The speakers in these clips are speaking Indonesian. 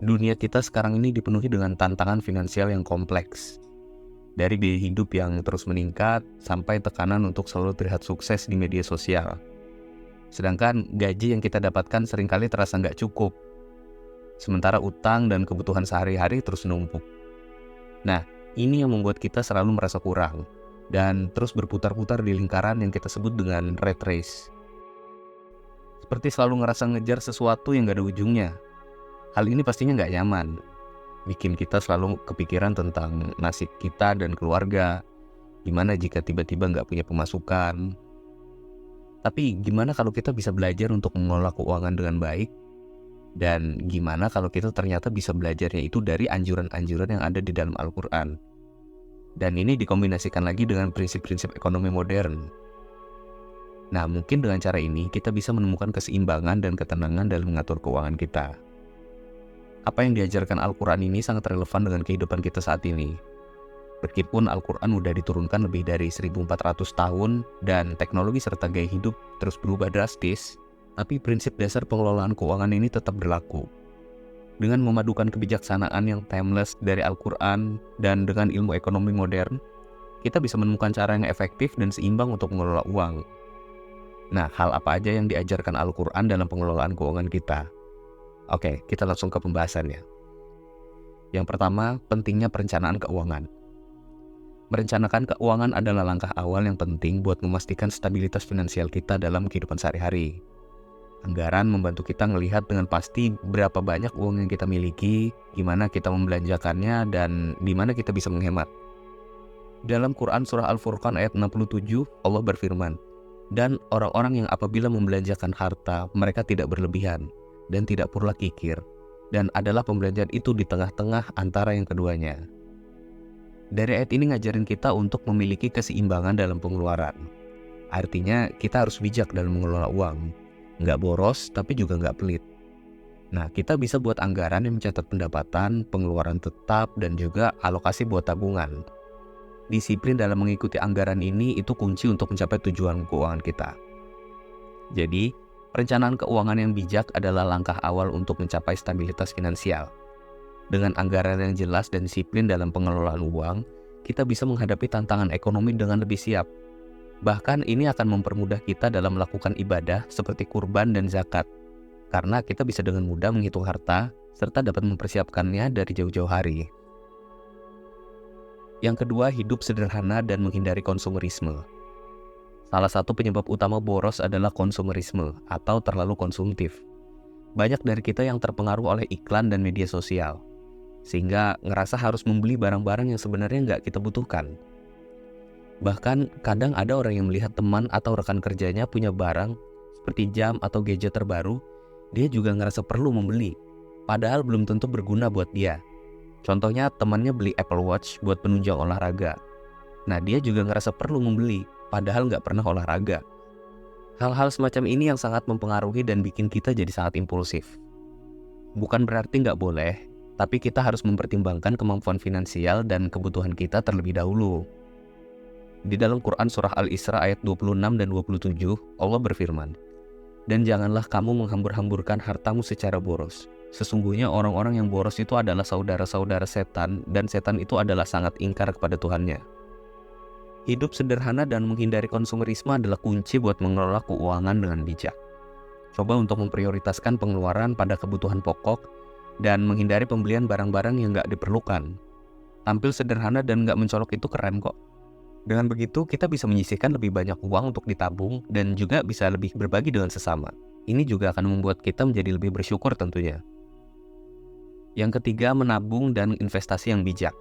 Dunia kita sekarang ini dipenuhi dengan tantangan finansial yang kompleks. Dari biaya hidup yang terus meningkat, sampai tekanan untuk selalu terlihat sukses di media sosial. Sedangkan gaji yang kita dapatkan seringkali terasa nggak cukup. Sementara utang dan kebutuhan sehari-hari terus menumpuk. Nah, ini yang membuat kita selalu merasa kurang, dan terus berputar-putar di lingkaran yang kita sebut dengan rat race. Seperti selalu ngerasa ngejar sesuatu yang nggak ada ujungnya. Hal ini pastinya nggak nyaman, bikin kita selalu kepikiran tentang nasib kita dan keluarga. Gimana jika tiba-tiba nggak punya pemasukan? Tapi gimana kalau kita bisa belajar untuk mengelola keuangan dengan baik? Dan gimana kalau kita ternyata bisa belajarnya itu dari anjuran-anjuran yang ada di dalam Al-Quran? Dan ini dikombinasikan lagi dengan prinsip-prinsip ekonomi modern. Nah, mungkin dengan cara ini kita bisa menemukan keseimbangan dan ketenangan dalam mengatur keuangan kita. Apa yang diajarkan Al-Quran ini sangat relevan dengan kehidupan kita saat ini. Meskipun Al-Quran udah diturunkan lebih dari 1400 tahun dan teknologi serta gaya hidup terus berubah drastis, tapi prinsip dasar pengelolaan keuangan ini tetap berlaku. Dengan memadukan kebijaksanaan yang timeless dari Al-Quran dan dengan ilmu ekonomi modern, kita bisa menemukan cara yang efektif dan seimbang untuk mengelola uang. Nah, hal apa aja yang diajarkan Al-Quran dalam pengelolaan keuangan kita? Oke, kita langsung ke pembahasannya. Yang pertama, pentingnya perencanaan keuangan. Merencanakan keuangan adalah langkah awal yang penting buat memastikan stabilitas finansial kita dalam kehidupan sehari-hari. Anggaran membantu kita melihat dengan pasti berapa banyak uang yang kita miliki, gimana kita membelanjakannya, dan di mana kita bisa menghemat. Dalam Quran Surah Al-Furqan ayat 67, Allah berfirman, "Dan orang-orang yang apabila membelanjakan harta, mereka tidak berlebihan, dan tidak pula kikir, dan adalah pembelanjaan itu di tengah-tengah antara yang keduanya." Dari ayat ini ngajarin kita untuk memiliki keseimbangan dalam pengeluaran. Artinya kita harus bijak dalam mengelola uang, nggak boros tapi juga nggak pelit. Nah, kita bisa buat anggaran yang mencatat pendapatan, pengeluaran tetap, dan juga alokasi buat tabungan. Disiplin dalam mengikuti anggaran ini itu kunci untuk mencapai tujuan keuangan kita. Jadi, perencanaan keuangan yang bijak adalah langkah awal untuk mencapai stabilitas finansial. Dengan anggaran yang jelas dan disiplin dalam pengelolaan uang, kita bisa menghadapi tantangan ekonomi dengan lebih siap. Bahkan ini akan mempermudah kita dalam melakukan ibadah seperti kurban dan zakat, karena kita bisa dengan mudah menghitung harta serta dapat mempersiapkannya dari jauh-jauh hari. Yang kedua, hidup sederhana dan menghindari konsumerisme. Salah satu penyebab utama boros adalah konsumerisme atau terlalu konsumtif. Banyak dari kita yang terpengaruh oleh iklan dan media sosial, sehingga ngerasa harus membeli barang-barang yang sebenarnya nggak kita butuhkan. Bahkan kadang ada orang yang melihat teman atau rekan kerjanya punya barang seperti jam atau gadget terbaru, dia juga ngerasa perlu membeli, padahal belum tentu berguna buat dia. Contohnya temannya beli Apple Watch buat penunjang olahraga. Nah, dia juga ngerasa perlu membeli, padahal nggak pernah olahraga. Hal-hal semacam ini yang sangat mempengaruhi dan bikin kita jadi sangat impulsif. Bukan berarti nggak boleh, tapi kita harus mempertimbangkan kemampuan finansial dan kebutuhan kita terlebih dahulu. Di dalam Quran Surah Al-Isra ayat 26 dan 27, Allah berfirman, "Dan janganlah kamu menghambur-hamburkan hartamu secara boros. Sesungguhnya orang-orang yang boros itu adalah saudara-saudara setan, dan setan itu adalah sangat ingkar kepada Tuhannya." Hidup sederhana dan menghindari konsumerisme adalah kunci buat mengelola keuangan dengan bijak. Coba untuk memprioritaskan pengeluaran pada kebutuhan pokok dan menghindari pembelian barang-barang yang nggak diperlukan. Tampil sederhana dan nggak mencolok itu keren kok. Dengan begitu, kita bisa menyisihkan lebih banyak uang untuk ditabung dan juga bisa lebih berbagi dengan sesama. Ini juga akan membuat kita menjadi lebih bersyukur tentunya. Yang ketiga, menabung dan investasi yang bijak.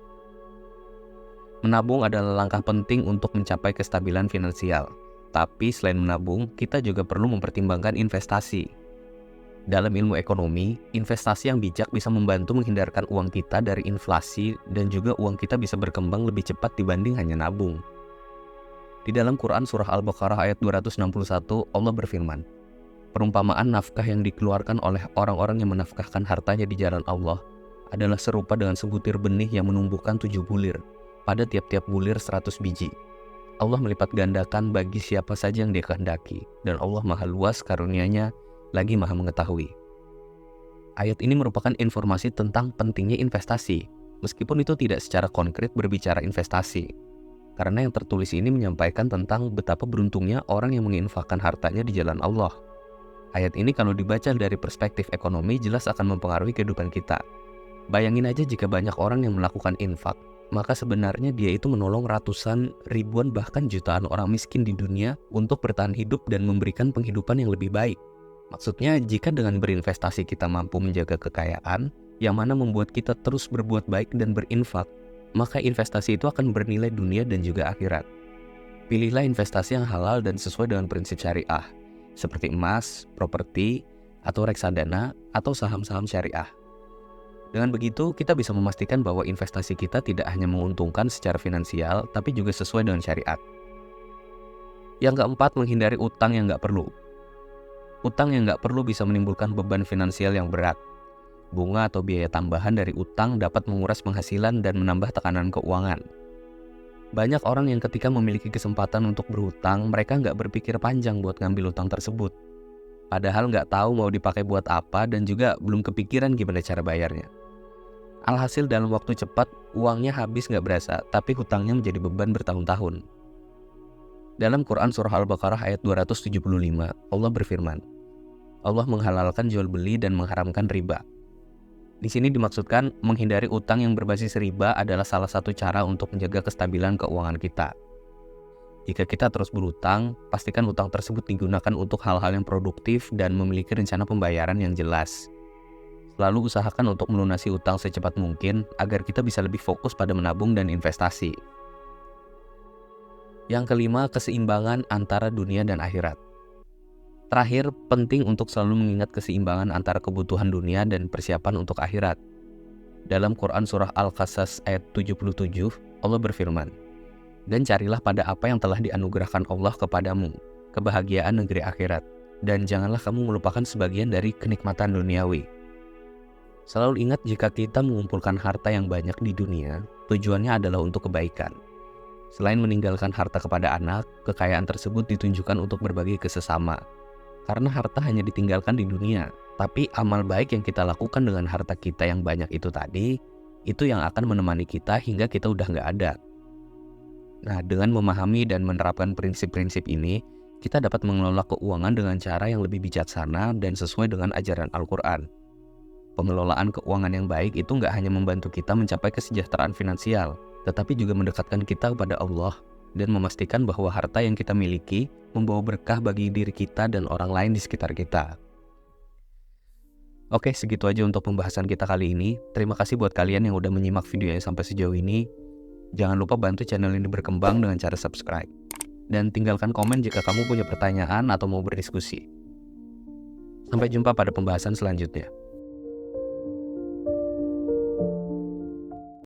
Menabung adalah langkah penting untuk mencapai kestabilan finansial. Tapi selain menabung, kita juga perlu mempertimbangkan investasi. Dalam ilmu ekonomi, investasi yang bijak bisa membantu menghindarkan uang kita dari inflasi dan juga uang kita bisa berkembang lebih cepat dibanding hanya nabung. Di dalam Quran Surah Al-Baqarah ayat 261, Allah berfirman, "Perumpamaan nafkah yang dikeluarkan oleh orang-orang yang menafkahkan hartanya di jalan Allah adalah serupa dengan sebutir benih yang menumbuhkan 7 bulir, pada tiap-tiap bulir 100 biji. Allah melipat gandakan bagi siapa saja yang Dia kehendaki, dan Allah maha luas karunia-Nya, lagi maha mengetahui." Ayat ini merupakan informasi tentang pentingnya investasi, meskipun itu tidak secara konkret berbicara investasi. Karena yang tertulis ini menyampaikan tentang betapa beruntungnya orang yang menginfakkan hartanya di jalan Allah. Ayat ini kalau dibaca dari perspektif ekonomi jelas akan mempengaruhi kehidupan kita. Bayangin aja jika banyak orang yang melakukan infak, maka sebenarnya dia itu menolong ratusan, ribuan, bahkan jutaan orang miskin di dunia untuk bertahan hidup dan memberikan penghidupan yang lebih baik. Maksudnya, jika dengan berinvestasi kita mampu menjaga kekayaan, yang mana membuat kita terus berbuat baik dan berinfak, maka investasi itu akan bernilai dunia dan juga akhirat. Pilihlah investasi yang halal dan sesuai dengan prinsip syariah, seperti emas, properti, atau reksadana, atau saham-saham syariah. Dengan begitu, kita bisa memastikan bahwa investasi kita tidak hanya menguntungkan secara finansial, tapi juga sesuai dengan syariat. Yang keempat, menghindari utang yang nggak perlu. Utang yang nggak perlu bisa menimbulkan beban finansial yang berat. Bunga atau biaya tambahan dari utang dapat menguras penghasilan dan menambah tekanan keuangan. Banyak orang yang ketika memiliki kesempatan untuk berhutang, mereka nggak berpikir panjang buat ngambil utang tersebut. Padahal nggak tahu mau dipakai buat apa dan juga belum kepikiran gimana cara bayarnya. Alhasil dalam waktu cepat, uangnya habis nggak berasa, tapi hutangnya menjadi beban bertahun-tahun. Dalam Quran Surah Al-Baqarah ayat 275, Allah berfirman, Allah menghalalkan jual beli dan mengharamkan riba. Di sini dimaksudkan menghindari utang yang berbasis riba adalah salah satu cara untuk menjaga kestabilan keuangan kita. Jika kita terus berutang, pastikan utang tersebut digunakan untuk hal-hal yang produktif dan memiliki rencana pembayaran yang jelas. Selalu usahakan untuk melunasi utang secepat mungkin agar kita bisa lebih fokus pada menabung dan investasi. Yang kelima, keseimbangan antara dunia dan akhirat. Terakhir, penting untuk selalu mengingat keseimbangan antara kebutuhan dunia dan persiapan untuk akhirat. Dalam Quran Surah Al-Qasas ayat 77, Allah berfirman, dan carilah pada apa yang telah dianugerahkan Allah kepadamu, kebahagiaan negeri akhirat, dan janganlah kamu melupakan sebagian dari kenikmatan duniawi. Selalu ingat jika kita mengumpulkan harta yang banyak di dunia, tujuannya adalah untuk kebaikan. Selain meninggalkan harta kepada anak, kekayaan tersebut ditunjukkan untuk berbagi ke sesama. Karena harta hanya ditinggalkan di dunia, tapi amal baik yang kita lakukan dengan harta kita yang banyak itu tadi, itu yang akan menemani kita hingga kita udah nggak ada. Nah, dengan memahami dan menerapkan prinsip-prinsip ini, kita dapat mengelola keuangan dengan cara yang lebih bijaksana dan sesuai dengan ajaran Al-Quran. Pengelolaan keuangan yang baik itu nggak hanya membantu kita mencapai kesejahteraan finansial, tetapi juga mendekatkan kita kepada Allah dan memastikan bahwa harta yang kita miliki membawa berkah bagi diri kita dan orang lain di sekitar kita. Oke, segitu aja untuk pembahasan kita kali ini. Terima kasih buat kalian yang udah menyimak videonya sampai sejauh ini. Jangan lupa bantu channel ini berkembang dengan cara subscribe. Dan tinggalkan komen jika kamu punya pertanyaan atau mau berdiskusi. Sampai jumpa pada pembahasan selanjutnya.